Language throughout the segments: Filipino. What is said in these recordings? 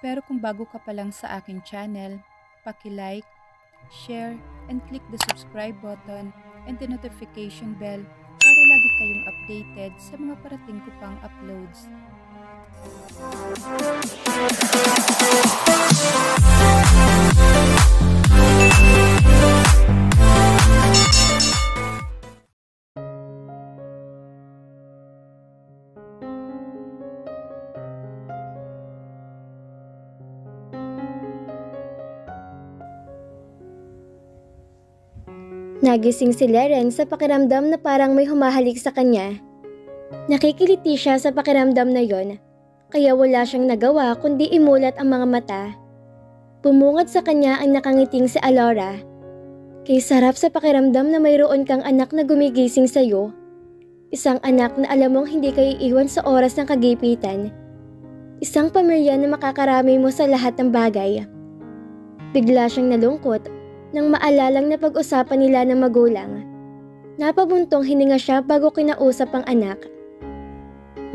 Pero kung bago ka pa lang sa aking channel, paki-like, share, and click the subscribe button and the notification bell para lagi kayong updated sa mga parating ko pang uploads. Nagising si Leren sa pakiramdam na parang may humahalik sa kanya. Nakikiliti siya sa pakiramdam na yon, kaya wala siyang nagawa kundi imulat ang mga mata. Bumungad sa kanya ang nakangiting si Alora. Kay sarap sa pakiramdam na mayroon kang anak na gumigising sa'yo. Isang anak na alam mong hindi kayo iiwan sa oras ng kagipitan. Isang pamilya na makakarami mo sa lahat ng bagay. Bigla siyang nalungkot nang maalalang na pag-usapan nila ng magulang. Napabuntong hininga siya bago kinausap ang anak.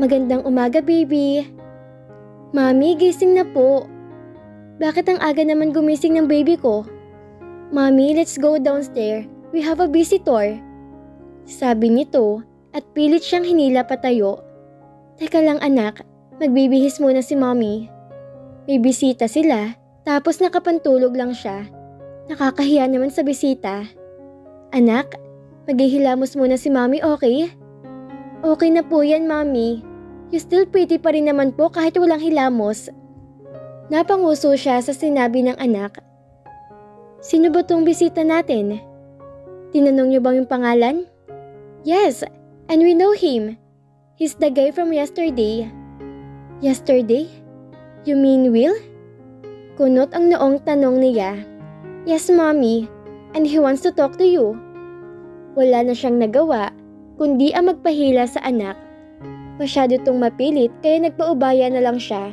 Magandang umaga, baby. Mami, gising na po. Bakit ang aga naman gumising ng baby ko? Mami, let's go downstairs. We have a visitor. Sabi nito at pilit siyang hinila patayo. Teka lang anak, magbibihis muna si Mommy. May bisita sila, tapos nakapantulog lang siya. Nakakahiya naman sa bisita. Anak, maghihilamos muna si Mommy, okay? Okay na po yan, Mommy. You still pretty pa rin naman po kahit walang hilamos. Napanguso siya sa sinabi ng anak. Sino ba tong bisita natin? Tinanong niyo bang yung pangalan? Yes, and we know him. He's the guy from yesterday. Yesterday? You mean Will? Kunot ang noong tanong niya. Yes, Mommy, and he wants to talk to you. Wala na siyang nagawa, kundi ang magpahila sa anak. Masyado itong mapilit kaya nagpaubaya na lang siya.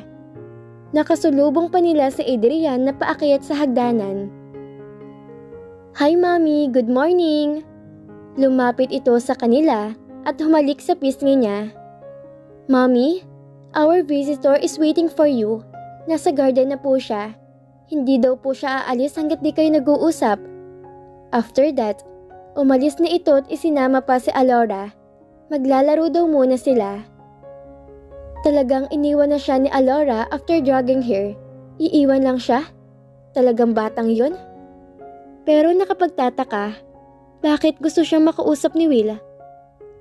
Nakasulubong pa nila si Adrian na paakyat sa hagdanan. Hi, Mommy, good morning. Lumapit ito sa kanila at humalik sa pisngi niya. Mommy, our visitor is waiting for you. Nasa garden na po siya. Hindi daw po siya aalis hanggat di kayo nag-uusap. After that, umalis na ito at isinama pa si Alora. Maglalaro daw muna sila. Talagang iniwan na siya ni Alora after dragging her. Iiwan lang siya? Talagang batang yon? Pero nakapagtataka, bakit gusto siyang makausap ni Will?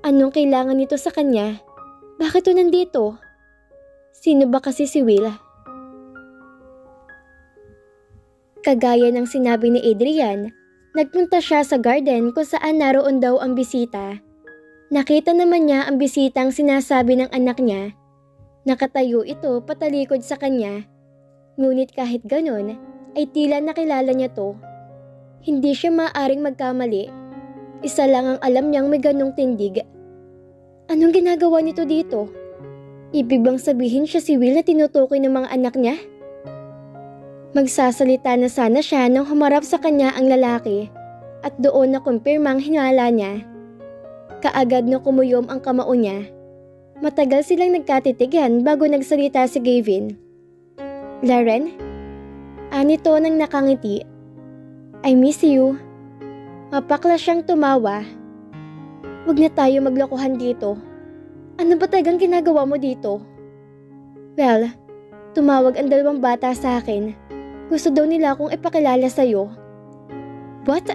Anong kailangan nito sa kanya? Bakit ito nandito? Sino ba kasi si Will? Kagaya ng sinabi ni Adrian, nagpunta siya sa garden kung saan naroon daw ang bisita. Nakita naman niya ang bisitang sinasabi ng anak niya. Nakatayo ito patalikod sa kanya. Ngunit kahit ganon, ay tila nakilala niya to. Hindi siya maaaring magkamali. Isa lang ang alam niyang may ganong tindig. Anong ginagawa nito dito? Ibig bang sabihin siya si Will na tinutukoy ng mga anak niya? Magsasalita na sana siya nang humarap sa kanya ang lalaki at doon na kumpirmang hinala niya. Kaagad na kumuyom ang kamao niya. Matagal silang nagkatitigan bago nagsalita si Gavin. Leren? Anito nang nakangiti. I miss you. Mapakla siyang tumawa. Huwag na tayo maglokohan dito. Ano ba talagang ginagawa mo dito? Well, tumawag ang dalawang bata sa akin. Gusto daw nila akong ipakilala sa'yo. What?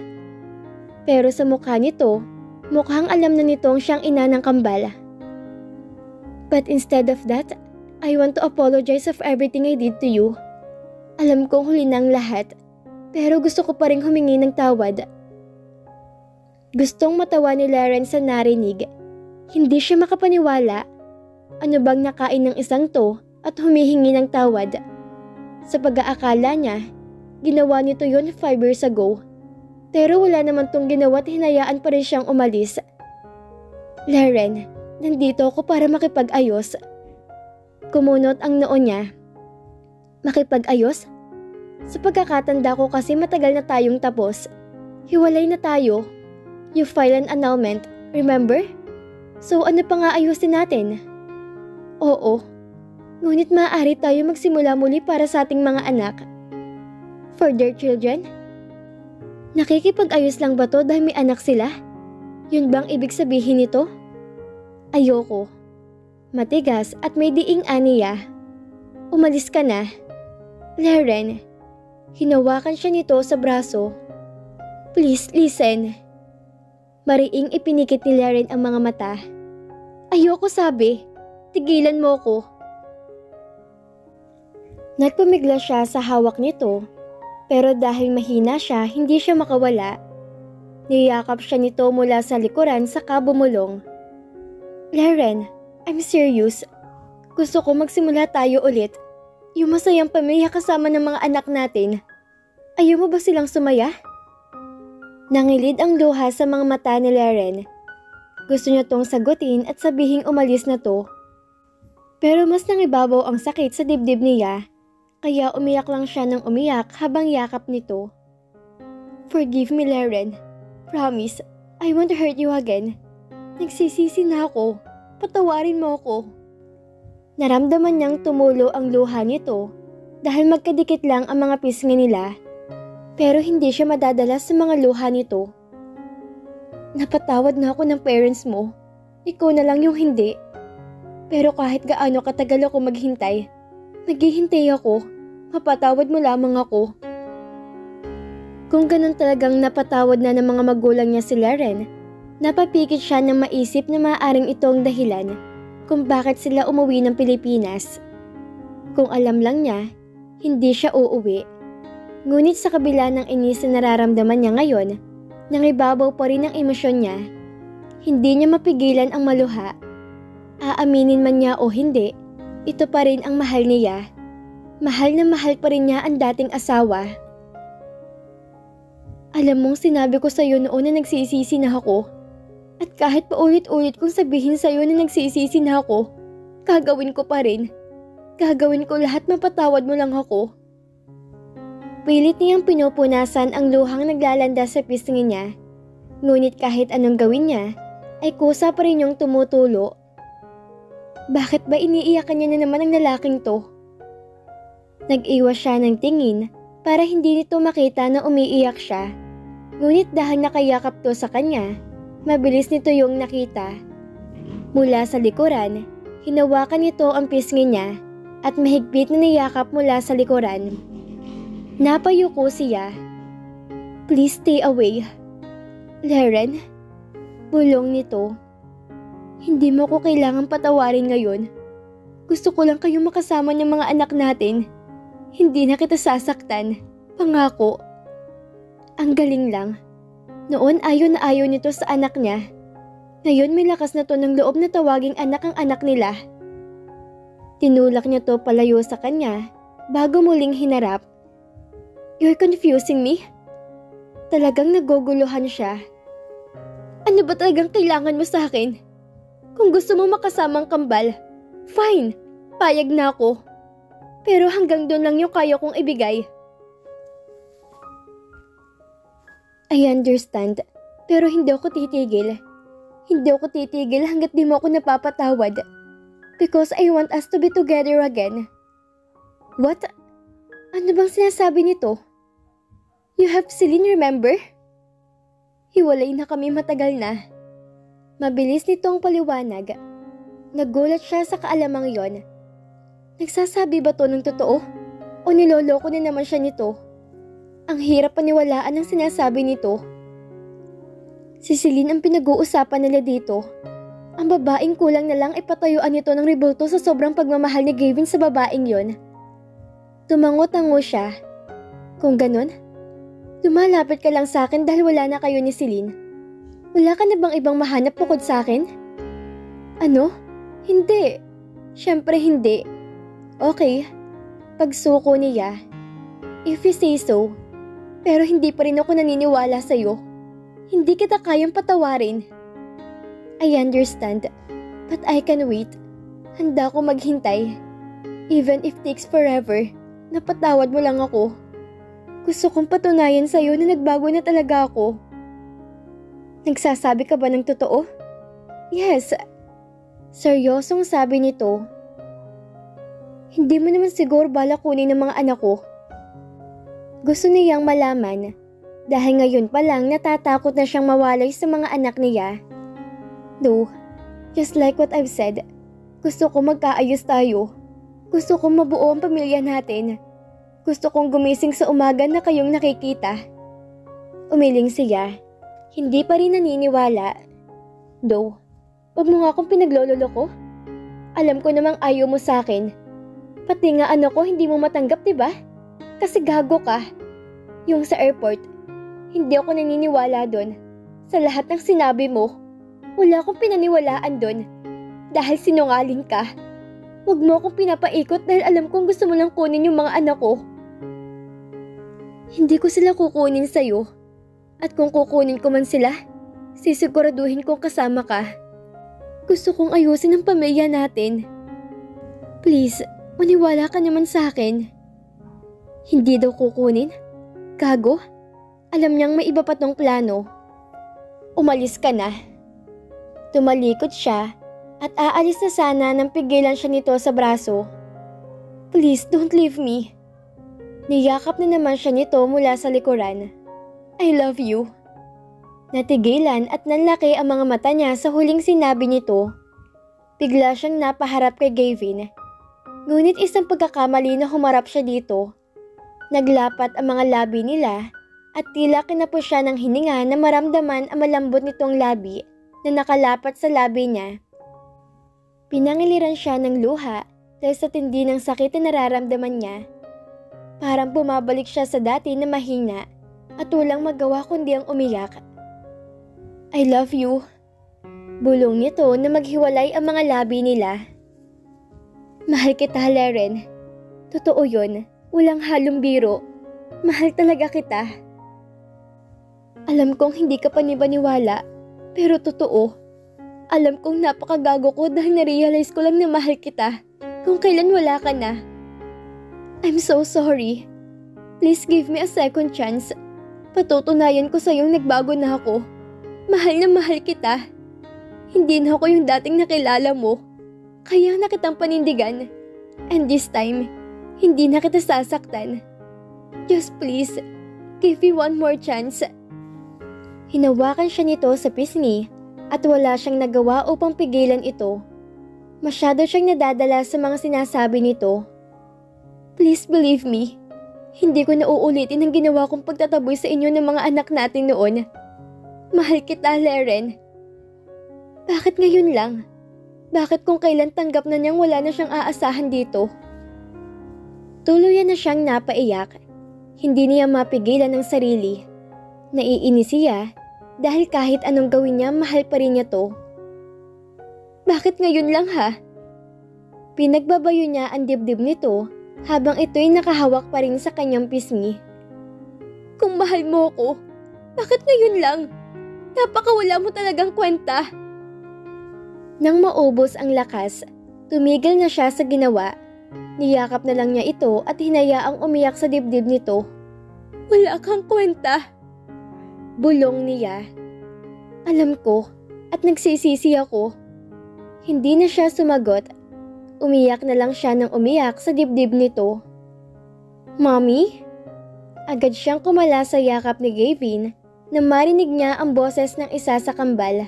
Pero sa mukha nito, mukhang alam na nitong siyang ina ng kambal. But instead of that, I want to apologize of everything I did to you. Alam kong huli na ang lahat, pero gusto ko pa rin humingi ng tawad. Gustong matawa ni Leren sa narinig. Hindi siya makapaniwala. Ano bang nakain ng isang to at humihingi ng tawad? Sa pag-aakala niya, ginawa nito yon 5 years ago. Pero wala naman tong ginawa at hinayaan pa rin siyang umalis. Leren, nandito ako para makipag-ayos. Kumunot ang noo niya. Makipag-ayos? Sa pagkakatanda ko kasi matagal na tayong tapos. Hiwalay na tayo. You file an annulment, remember? So ano pa nga ayusin natin? Oo. Ngunit maaari tayo magsimula muli para sa ating mga anak. For their children? Nakikipag-ayos lang ba to dahil may anak sila? Yun bang ibig sabihin nito? Ayoko. Matigas at may diing aniya. Umalis ka na. Laren, hinawakan siya nito sa braso. Please listen. Mariing ipinikit ni Laren ang mga mata. Ayoko sabi. Tigilan mo ko. Nagpumigla siya sa hawak nito, pero dahil mahina siya, hindi siya makawala. Niyakap siya nito mula sa likuran saka bumulong. Laren, I'm serious. Gusto ko magsimula tayo ulit. Yung masayang pamilya kasama ng mga anak natin. Ayaw mo ba silang sumaya? Nangilid ang luha sa mga mata ni Laren. Gusto niya tong sagutin at sabihing umalis na to. Pero mas nangibabaw ang sakit sa dibdib niya. Kaya umiyak lang siya ng umiyak habang yakap nito. Forgive me, Laren. Promise, I won't hurt you again. Nagsisisi na ako. Patawarin mo ako. Naramdaman niyang tumulo ang luha nito dahil magkadikit lang ang mga pisngi nila. Pero hindi siya madadala sa mga luha nito. Napatawad na ako ng parents mo. Ikaw na lang yung hindi. Pero kahit gaano katagal ako maghintay, maghihintay ako. Mapatawad mo lamang ako. Kung ganun talagang napatawad na ng mga magulang niya si Laren, napapikit siya ng maisip na maaaring ito ang dahilan kung bakit sila umuwi ng Pilipinas. Kung alam lang niya, hindi siya uuwi. Ngunit sa kabila ng inis na nararamdaman niya ngayon, nangibabaw pa rin ang emosyon niya. Hindi niya mapigilan ang maluha. Aaminin man niya o hindi, ito pa rin ang mahal niya. Mahal na mahal pa rin niya ang dating asawa. Alam mong sinabi ko sa'yo noon na nagsisisi na ako. At kahit paulit-ulit kong sabihin sa'yo na nagsisisi na ako, gagawin ko pa rin. Gagawin ko lahat, mapatawad mo lang ako. Pilit niyang pinupunasan ang luhang naglalanda sa pisngi niya. Ngunit kahit anong gawin niya, ay kusa pa rin yung tumutulo. Bakit ba iniiyakan niya na naman ang lalaking to? Nag-iwas siya ng tingin para hindi nito makita na umiiyak siya. Ngunit dahil nakayakap to sa kanya, mabilis nito yung nakita. Mula sa likuran, hinawakan nito ang pisngi niya at mahigpit na niyakap mula sa likuran. Napayuko siya. Please stay away. Laren, bulong nito. Hindi mo ko kailangang patawarin ngayon. Gusto ko lang kayong makasama ng mga anak natin. Hindi na kita sasaktan. Pangako. Ang galing lang. Noon ayaw na ayaw nito sa anak niya. Ngayon may lakas na to ng loob na tawaging anak ang anak nila. Tinulak niya to palayo sa kanya bago muling hinarap. You're confusing me? Talagang naguguluhan siya. Ano ba talagang kailangan mo sa akin? Kung gusto mo makasamang kambal, fine, payag na ako. Pero hanggang doon lang yung kaya kong ibigay. I understand, pero hindi ako titigil. Hindi ako titigil hanggat di mo ako napapatawad. Because I want us to be together again. What? Ano bang sinasabi nito? You have Celine, remember? Hiwalay na kami matagal na. Mabilis nitong paliwanag. Nagulat siya sa kaalamang yon. Nagsasabi ba to ng totoo? O niloloko na naman siya nito? Ang hirap paniwalaan ang sinasabi nito. Si Celine ang pinag-uusapan nila dito. Ang babaeng kulang na lang ipatayuan nito ng rebulto sa sobrang pagmamahal ni Gavin sa babaeng yon. Tumango-tango siya. Kung ganun, lumalapit ka lang sa akin dahil wala na kayo ni Celine. Wala ka na bang ibang mahanap bukod sa akin? Ano? Hindi. Siyempre hindi. Okay, pagsuko niya. If you say so. Pero hindi pa rin ako naniniwala sa'yo. Hindi kita kayang patawarin. I understand, but I can wait. Handa ko maghintay. Even if takes forever, napatawad mo lang ako. Gusto kong patunayan sa'yo na nagbago na talaga ako. Nagsasabi ka ba ng totoo? Yes. Seryosong sabi nito. Hindi mo naman siguro balak kunin ng mga anak ko. Gusto niyang malaman dahil ngayon pa lang natatakot na siyang mawalay sa mga anak niya. No, just like what I've said, gusto ko magkaayos tayo. Gusto kong mabuo ang pamilya natin. Gusto kong gumising sa umaga na kayong nakikita. Umiling siya. Hindi pa rin naniniwala. No, wag mo nga akong pinaglololoko. Alam ko namang ayaw mo sa akin. Pati nga ano ko hindi mo matanggap, diba? Kasi gago ka. Yung sa airport, hindi ako naniniwala doon. Sa lahat ng sinabi mo, wala akong pinaniwalaan doon. Dahil sinungaling ka. Wag mo akong pinapaikot dahil alam kong gusto mo lang kunin yung mga anak ko. Hindi ko sila kukunin sa'yo. At kung kukunin ko man sila, sisiguraduhin kong kasama ka. Gusto kong ayusin ang pamilya natin. Please, maniwala ka naman sa akin. Hindi daw kukunin? Gago? Alam niyang may iba pa tong plano. Umalis ka na. Tumalikod siya at aalis na sana nang pigilan siya nito sa braso. Please don't leave me. Niyakap na naman siya nito mula sa likuran. I love you. Natigilan at nanlaki ang mga mata niya sa huling sinabi nito. Bigla siyang napaharap kay Gavin. Ngunit isang pagkakamali na humarap siya dito. Naglapat ang mga labi nila at tila kinapos siya ng hininga na maramdaman ang malambot nitong labi na nakalapat sa labi niya. Pinangiliran siya ng luha dahil sa tindi ng sakit na nararamdaman niya. Parang bumabalik siya sa dati na mahina at walang magawa kundi ang umiyak. I love you. Bulong nito na maghiwalay ang mga labi nila. Mahal kita, Leren. Totoo yun. Walang halong biro. Mahal talaga kita. Alam kong hindi ka panibaniwala, pero totoo. Alam kong napakagago ko dahil na-realize ko lang na mahal kita kung kailan wala ka na. I'm so sorry. Please give me a second chance. Patutunayan ko sa'yong nagbago na ako. Mahal na mahal kita. Hindi na ako yung dating nakilala mo. Kaya na kitang panindigan. And this time, hindi na kita sasaktan. Just please, give me one more chance. Hinawakan siya nito sa pisngi at wala siyang nagawa upang pigilan ito. Masyado siyang nadadala sa mga sinasabi nito. Please believe me. Hindi ko na uulitin ang ginawa kong pagtataboy sa inyo ng mga anak natin noon. Mahal kita, Leren. Bakit ngayon lang? Bakit kung kailan tanggap na niyang wala na siyang aasahan dito? Tuluyan na siyang napaiyak. Hindi niya mapigilan ang sarili. Naiinis siya dahil kahit anong gawin niya, mahal pa rin niya to. Bakit ngayon lang ha? Pinagbabayo niya ang dibdib nito habang ito'y nakahawak pa rin sa kanyang pisngi. Kung mahal mo ko, bakit ngayon lang? Napakawala mo talagang kwenta. Nang maubos ang lakas, tumigil na siya sa ginawa. Niyakap na lang niya ito at hinayaang umiyak sa dibdib nito. Wala kang kwenta. Bulong niya. Alam ko at nagsisisi ako. Hindi na siya sumagot. Umiyak na lang siya ng umiyak sa dibdib nito. Mommy? Agad siyang kumala sa yakap ni Gavin na marinig niya ang boses ng isa sa kambal.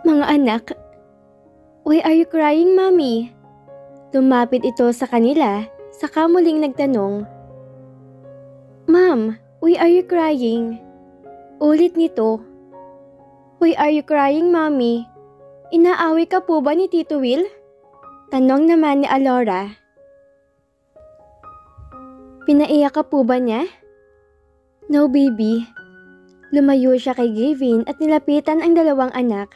Mga anak, why are you crying, Mommy? Lumapit ito sa kanila, saka muling nagtanong. Ma'am, why are you crying? Ulit nito. Why are you crying, Mommy? Inaaway ka po ba ni Tito Will? Tanong naman ni Alora. Pinaiyak ka po ba niya? No, baby. Lumayo siya kay Gavin at nilapitan ang dalawang anak.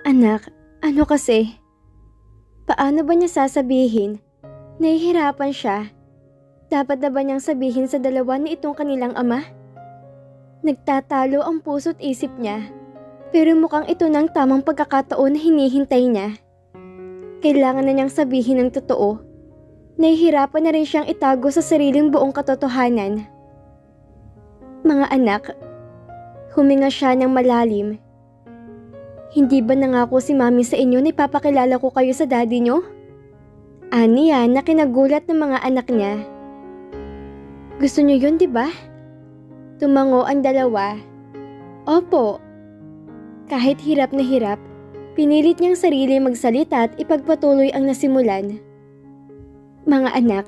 Anak, ano kasi? Paano ba niya sasabihin? Nahihirapan siya. Dapat na ba niyang sabihin sa dalawa na itong kanilang ama? Nagtatalo ang puso't isip niya. Pero mukhang ito ng tamang pagkakataon na hinihintay niya. Kailangan na niyang sabihin ang totoo. Nahihirapan na rin siyang itago sa sariling buong katotohanan. Mga anak, huminga siya ng malalim. Hindi ba nangako si Mami sa inyo na ipapakilala ko kayo sa daddy nyo? Aniya na kinagulat ng mga anak niya. Gusto nyo yun, di ba? Tumango ang dalawa. Opo. Kahit hirap na hirap, pinilit niyang sarili magsalita at ipagpatuloy ang nasimulan. Mga anak,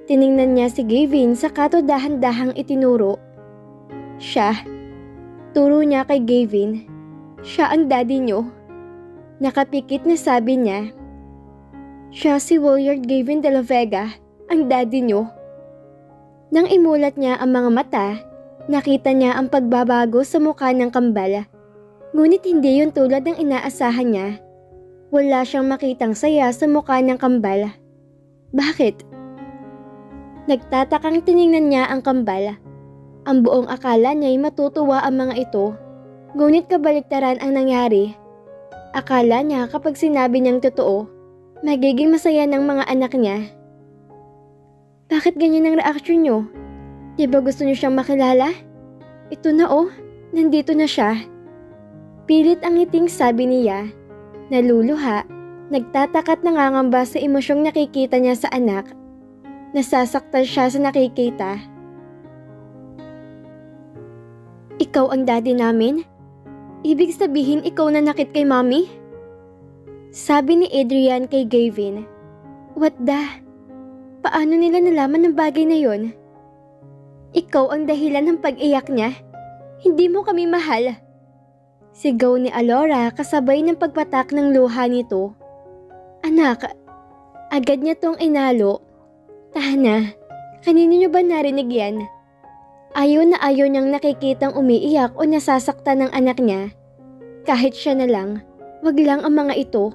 tiningnan niya si Gavin saka dahan-dahang itinuro. Siya. Turo niya kay Gavin. Siya ang daddy niyo. Nakapikit na sabi niya. Siya si Willard Gavin de la Vega, ang daddy niyo. Nang imulat niya ang mga mata, nakita niya ang pagbabago sa mukha ng kambal. Ngunit hindi yun tulad ng inaasahan niya. Wala siyang makitang saya sa mukha ng kambal. Bakit? Nagtatakang tiningnan niya ang kambal. Ang buong akala niya'y matutuwa ang mga ito. Ngunit kabaliktaran ang nangyari. Akala niya kapag sinabi niyang totoo, magiging masaya ng mga anak niya. Bakit ganyan ang reaksyon niyo? Di ba gusto niyo siyang makilala? Ito na nandito na siya. Pilit ang ngiting sabi niya. Naluluha, nagtatakat nangangamba sa emosyong nakikita niya sa anak. Nasasaktan siya sa nakikita. Ikaw ang daddy namin? Ibig sabihin ikaw na nakit kay Mommy? Sabi ni Adrian kay Gavin. What the? Paano nila nalaman ng bagay na yon? Ikaw ang dahilan ng pag-iyak niya. Hindi mo kami mahal. Sigaw ni Alora kasabay ng pagpatak ng luha nito. Anak, agad niya tong inalo. Tahana, kanino niyo ba narinig yan? Ayaw na ayaw niyang nakikitang umiiyak o nasasaktan ng anak niya. Kahit siya na lang, wag lang ang mga ito.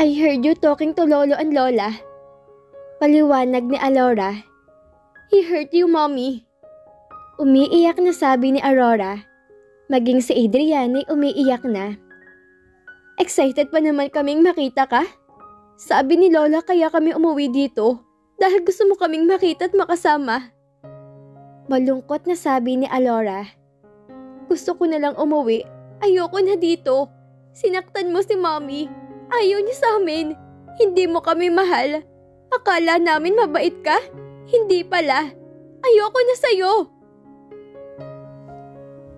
I heard you talking to Lolo and Lola. Paliwanag ni Alora. He hurt you, Mommy. Umiiyak na sabi ni Aurora. Maging si Adrian ay umiiyak na. Excited pa naman kaming makita ka. Sabi ni Lola kaya kami umuwi dito dahil gusto mo kaming makita at makasama. Malungkot na sabi ni Alora. Gusto ko na lang umuwi. Ayoko na dito. Sinaktan mo si Mommy. Ayaw niya sa amin. Hindi mo kami mahal. Akala namin mabait ka? Hindi pala. Ayoko na sa'yo.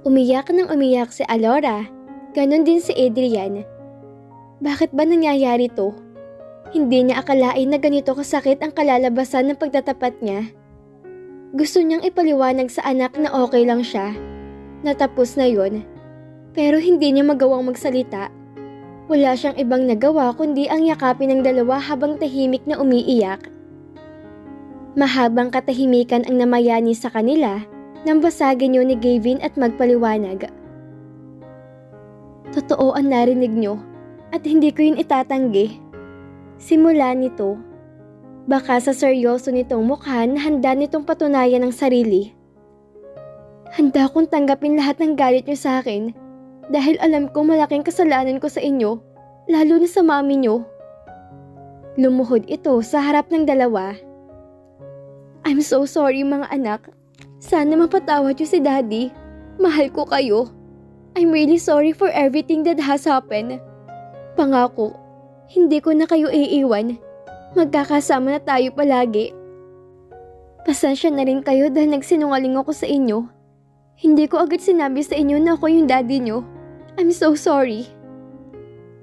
Umiyak nang umiyak si Alora. Ganon din si Adrian. Bakit ba nangyayari to? Hindi niya akalain na ganito kasakit ang kalalabasan ng pagtatapat niya. Gusto niyang ipaliwanag sa anak na okay lang siya. Natapos na yon. Pero hindi niya magawang magsalita. Wala siyang ibang nagawa kundi ang yakapin ng dalawa habang tahimik na umiiyak. Mahabang katahimikan ang namayani sa kanila nang basagin yun ni Gavin at magpaliwanag. Totoo ang narinig niyo at hindi ko yun itatanggi. Simula nito, baka sa seryoso nitong mukha na handa nitong patunayan ang sarili. Handa kong tanggapin lahat ng galit niyo sa akin dahil alam ko malaking kasalanan ko sa inyo, lalo na sa mami niyo. Lumuhod ito sa harap ng dalawa. I'm so sorry mga anak. Sana mapatawad niyo si Daddy. Mahal ko kayo. I'm really sorry for everything that has happened. Pangako, hindi ko na kayo iiwan. Magkakasama na tayo palagi. Pasensya na rin kayo dahil nagsinungaling ako sa inyo. Hindi ko agad sinabi sa inyo na ako yung daddy nyo. I'm so sorry.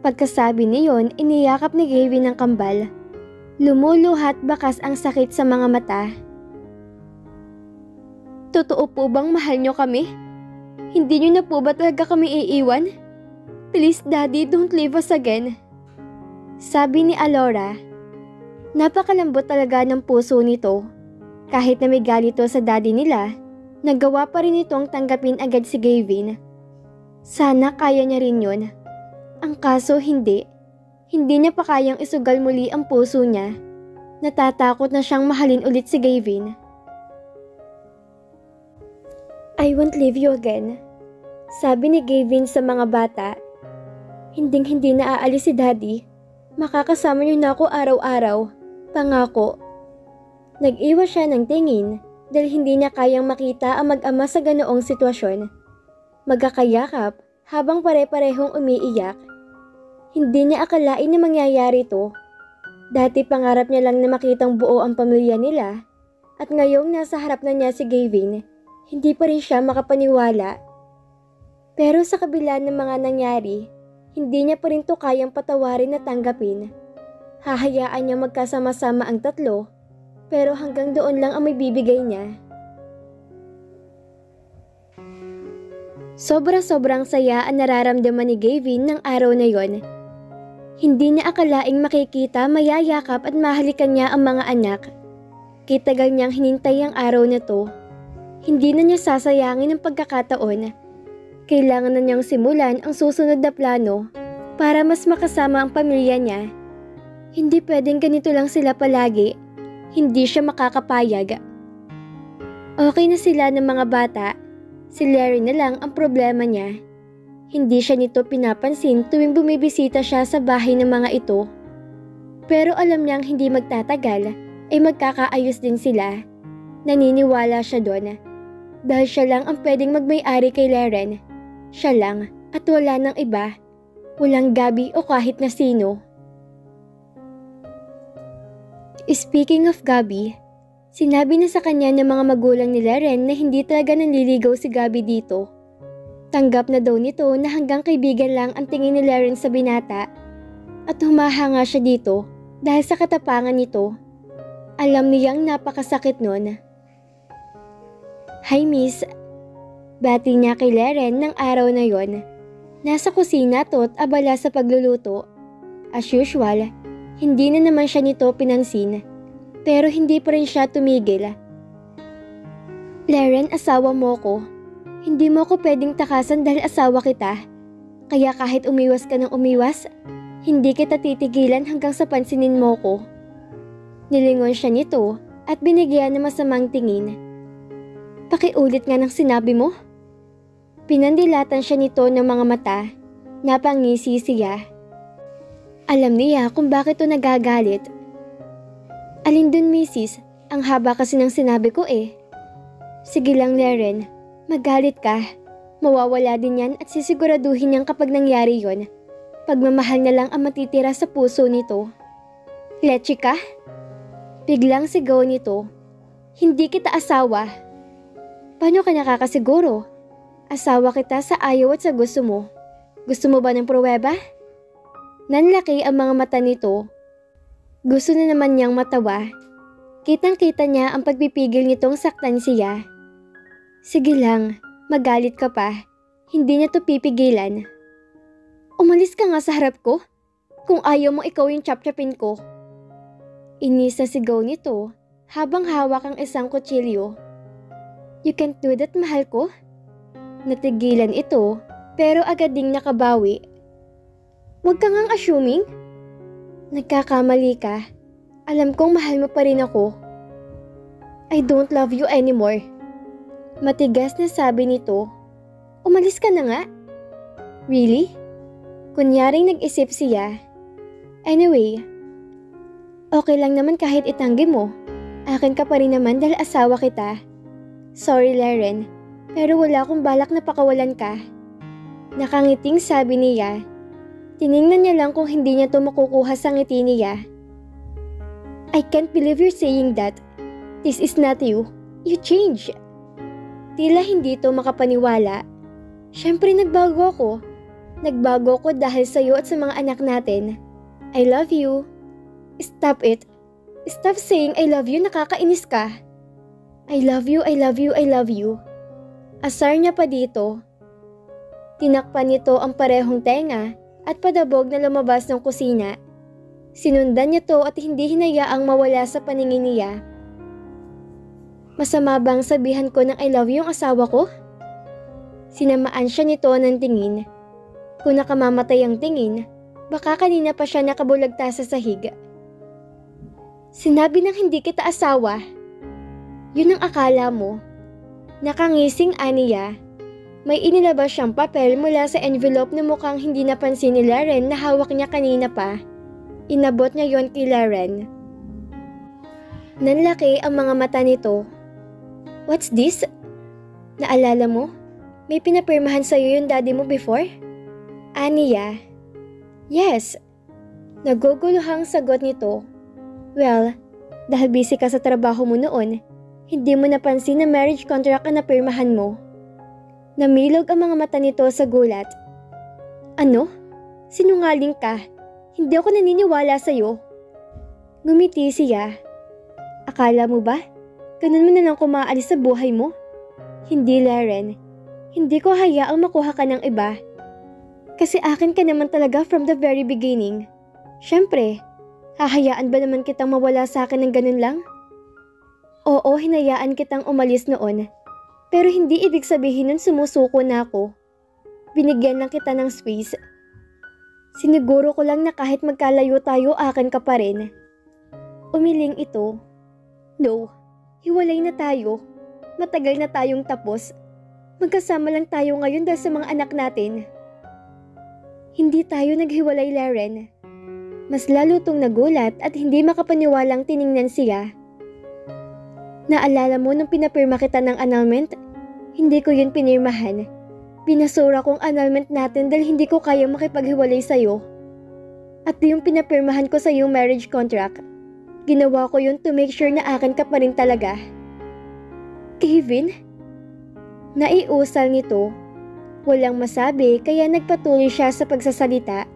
Pagkasabi niyon, iniyakap ni Gavin ng kambal. Lumuluhat bakas ang sakit sa mga mata. Totoo po bang mahal nyo kami? Hindi nyo na po ba talaga kami iiwan? Please daddy, don't leave us again. Sabi ni Alora. Napakalambot talaga ng puso nito. Kahit na may galito sa daddy nila, nagawa pa rin itong tanggapin agad si Gavin. Sana kaya niya rin yun. Ang kaso hindi. Hindi niya pa kayang isugal muli ang puso niya. Natatakot na siyang mahalin ulit si Gavin. I won't leave you again. Sabi ni Gavin sa mga bata. Hinding-hindi na aalis si Daddy. Makakasama niyo na ako araw-araw. Pangako. Nag-iwas siya ng tingin dahil hindi niya kayang makita ang mag-ama sa ganoong sitwasyon. Magkakayakap habang pare-parehong umiiyak. Hindi niya akalain na mangyayari to. Dati pangarap niya lang na makitang buo ang pamilya nila at ngayong nasa harap na niya si Gavin, hindi pa rin siya makapaniwala. Pero sa kabila ng mga nangyari, hindi niya pa rin to kayang patawarin at tanggapin. Hahayaan niya magkasama-sama ang tatlo, pero hanggang doon lang ang may bibigay niya. Sobra-sobrang saya ang nararamdaman ni Gavin ng araw na yon. Hindi niya akalaing makikita, mayayakap at mahalikan niya ang mga anak. Kitagal niyang hinintay ang araw na to. Hindi na niya sasayangin ang pagkakataon. Kailangan na niyang simulan ang susunod na plano para mas makasama ang pamilya niya. Hindi pwedeng ganito lang sila palagi. Hindi siya makakapayag. Okay na sila ng mga bata. Si Larry na lang ang problema niya. Hindi siya nito pinapansin tuwing bumibisita siya sa bahay ng mga ito. Pero alam niyang hindi magtatagal ay magkakaayos din sila. Naniniwala siya doon. Dahil siya lang ang pwedeng magmay-ari kay Laren. Siya lang at wala ng iba. Walang Gabby o kahit na sino. Speaking of Gabby, sinabi na sa kanya ng mga magulang ni Laren na hindi talaga nanliligaw si Gabby dito. Tanggap na daw nito na hanggang kaibigan lang ang tingin ni Laren sa binata at humahanga siya dito dahil sa katapangan nito. Alam niyang napakasakit nun. Hi Miss, bati niya kay Laren ng araw na yon. Nasa kusina to at abala sa pagluluto. As usual, hindi na naman siya nito pinansin. Pero hindi pa rin siya tumigil. Laren, asawa mo ko. Hindi mo ko pwedeng takasan dahil asawa kita. Kaya kahit umiwas ka ng umiwas, hindi kita titigilan hanggang sa pansinin mo ko. Nilingon siya nito at binigyan ng masamang tingin. Pakiulit nga ng sinabi mo. Pinandilatan siya nito ng mga mata. Napangisi siya. Alam niya kung bakit ito nagagalit. Alin dun, Mrs. Ang haba kasi ng sinabi ko eh. Sige lang, Laren. Magalit ka. Mawawala din yan at sisiguraduhin niyang kapag nangyari yon. Pagmamahal na lang ang matitira sa puso nito. Leche ka? Biglang sigaw nito. Hindi kita asawa. Paano ka nakakasiguro? Asawa kita sa ayaw at sa gusto mo. Gusto mo ba ng pruweba? Nanlaki ang mga mata nito. Gusto na naman niyang matawa. Kitang-kita niya ang pagpipigil nitong saktan siya. Sige lang, magalit ka pa. Hindi niya to pipigilan. Umalis ka nga sa harap ko. Kung ayaw mo ikaw yung chap-chapin ko. Inis na sigaw nito habang hawak ang isang kutsilyo. You can't do that, mahal ko. Natigilan ito pero agad ding nakabawi. Huwag ka ngang assuming. Nagkakamali ka. Alam kong mahal mo pa rin ako. I don't love you anymore. Matigas na sabi nito. Umalis ka na nga. Really? Kunyaring nag-isip siya. Anyway, okay lang naman kahit itanggi mo. Akin ka pa rin naman dahil asawa kita. Sorry, Laren, pero wala akong balak na pakawalan ka. Nakangiting sabi niya. Tiningnan niya lang kung hindi niya to makukuha sa ngiti niya. I can't believe you're saying that. This is not you. You changed. Tila hindi to makapaniwala. Siyempre nagbago ako. Nagbago ko dahil sa'yo at sa mga anak natin. I love you. Stop it. Stop saying I love you, nakakainis ka. I love you, I love you, I love you. Asar niya pa dito. Tinakpan nito ang parehong tenga at padabog na lumabas ng kusina. Sinundan niya to at hindi hinayaang mawala sa paningin niya. Masama bang sabihan ko ng I love you ang asawa ko? Sinamaan siya nito ng tingin. Kung nakamamatay ang tingin, baka kanina pa siya nakabulagta sa sahig. Sinabi ng hindi kita asawa. Yun ang akala mo. Nakangising aniya. May inilabas siyang papel mula sa envelope na mukhang hindi napansin ni Laren na hawak niya kanina pa. Inabot niya yon kay Laren. Nanlaki ang mga mata nito. What's this? Naalala mo? May pinapirmahan sa'yo yung daddy mo before? Aniya? Yes. Naguguluhang sagot nito. Well, dahil busy ka sa trabaho mo noon, hindi mo napansin na marriage contract ang napirmahan mo. Namilog ang mga mata nito sa gulat. Ano? Sinungaling ka. Hindi ako naniniwala sa'yo. Ngumiti siya. Akala mo ba? Ganun mo na lang kumaalis sa buhay mo? Hindi, Laren. Hindi ko hayaang makuha ka ng iba. Kasi akin ka naman talaga from the very beginning. Siyempre, hahayaan ba naman kitang mawala sa akin ng ganun lang? Oo, hinayaan kitang umalis noon. Pero hindi ibig sabihin nun sumusuko na ako. Binigyan lang kita ng space. Siniguro ko lang na kahit magkalayo tayo, akin ka pa rin. Umiling ito. No, hiwalay na tayo. Matagal na tayong tapos. Magkasama lang tayo ngayon dahil sa mga anak natin. Hindi tayo naghiwalay, Laren. Mas lalo tong nagulat at hindi makapaniwalang tiningnan siya. Naalala mo nung pinapirma kita ng annulment? Hindi ko yun pinirmahan. Binasura kong annulment natin dahil hindi ko kaya makipaghiwalay sa'yo. At yung pinapirmahan ko sa yung marriage contract, ginawa ko yun to make sure na akin ka pa rin talaga. Kevin? Naiusal nito. Walang masabi kaya nagpatuloy siya sa pagsasalita.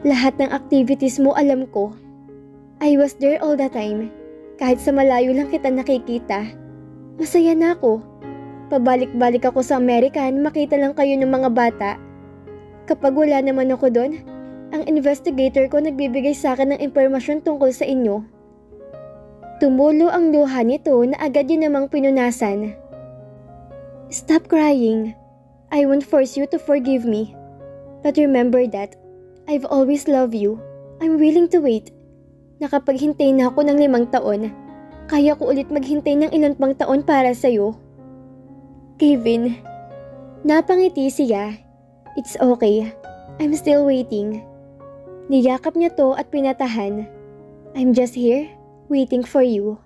Lahat ng activities mo alam ko. I was there all the time. Kahit sa malayo lang kita nakikita. Masaya na ako. Pabalik-balik ako sa Amerika na makita lang kayo ng mga bata. Kapag wala naman ako doon, ang investigator ko nagbibigay sa akin ng impormasyon tungkol sa inyo. Tumulo ang luha nito na agad yun namang pinunasan. Stop crying. I won't force you to forgive me. But remember that I've always loved you. I'm willing to wait. Nakapaghintay na ako ng 5 taon. Kaya ko ulit maghintay ng ilan pang taon para sa'yo. Kevin. Napangiti siya. It's okay. I'm still waiting. Niyakap niya to at pinatahan. I'm just here, waiting for you.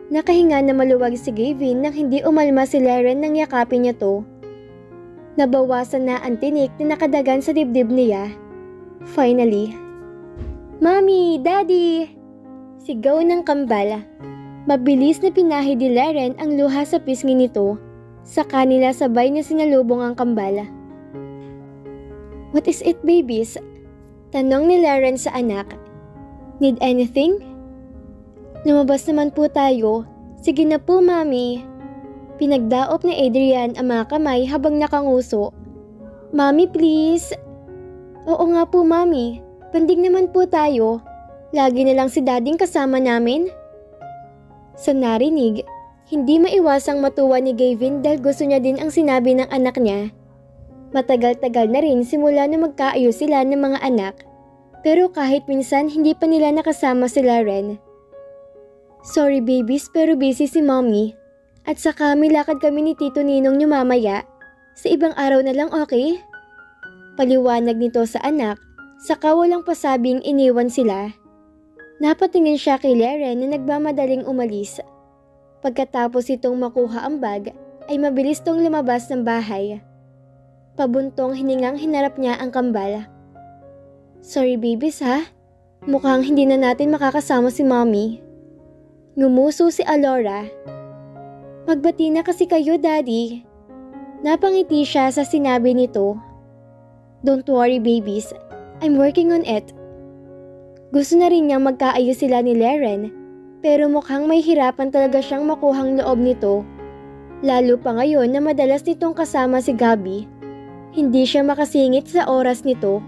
Nakahinga na maluwag si Kevin nang hindi umalma si Laren nang yakapin niya to. Nabawasan na ang tinik na nakadagan sa dibdib niya. Finally. Mommy! Daddy! Sigaw ng kambal. Mabilis na pinahid ni Laren ang luha sa pisngi nito. Sa kanila sabay na sinalubong ang kambal. What is it, babies? Tanong ni Laren sa anak. Need anything? Lumabas naman po tayo. Sige na po, Mami. Pinagdaop ni Adrian ang mga kamay habang nakanguso. Mami, please. Oo nga po, Mami. Banding naman po tayo. Lagi na lang si Dading kasama namin. Sa narinig, hindi maiwasang matuwa ni Gavin dahil gusto niya din ang sinabi ng anak niya. Matagal-tagal na rin simula na magkaayos sila ng mga anak. Pero kahit minsan hindi pa nila nakasama si Laren. Sorry babies pero busy si Mommy. At saka may lakad kami ni Tito Ninong niyo mamaya. Sa ibang araw na lang, okay? Paliwanag nito sa anak. Saka walang pasabing iniwan sila. Napatingin siya kay Laren na nagmamadaling umalis. Pagkatapos itong makuha ang bag, ay mabilis tong lumabas ng bahay. Pabuntong hiningang hinarap niya ang kambal. Sorry babies ha, mukhang hindi na natin makakasama si Mommy. Ngumuso si Alora. Magbati na kasi kayo, Daddy. Napangiti siya sa sinabi nito. Don't worry babies, I'm working on it. Gusto na rin niyang magkaayos sila ni Laren, pero mukhang may hirapan talaga siyang makuhang loob nito. Lalo pa ngayon na madalas nitong kasama si Gabi. Hindi siya makasingit sa oras nito.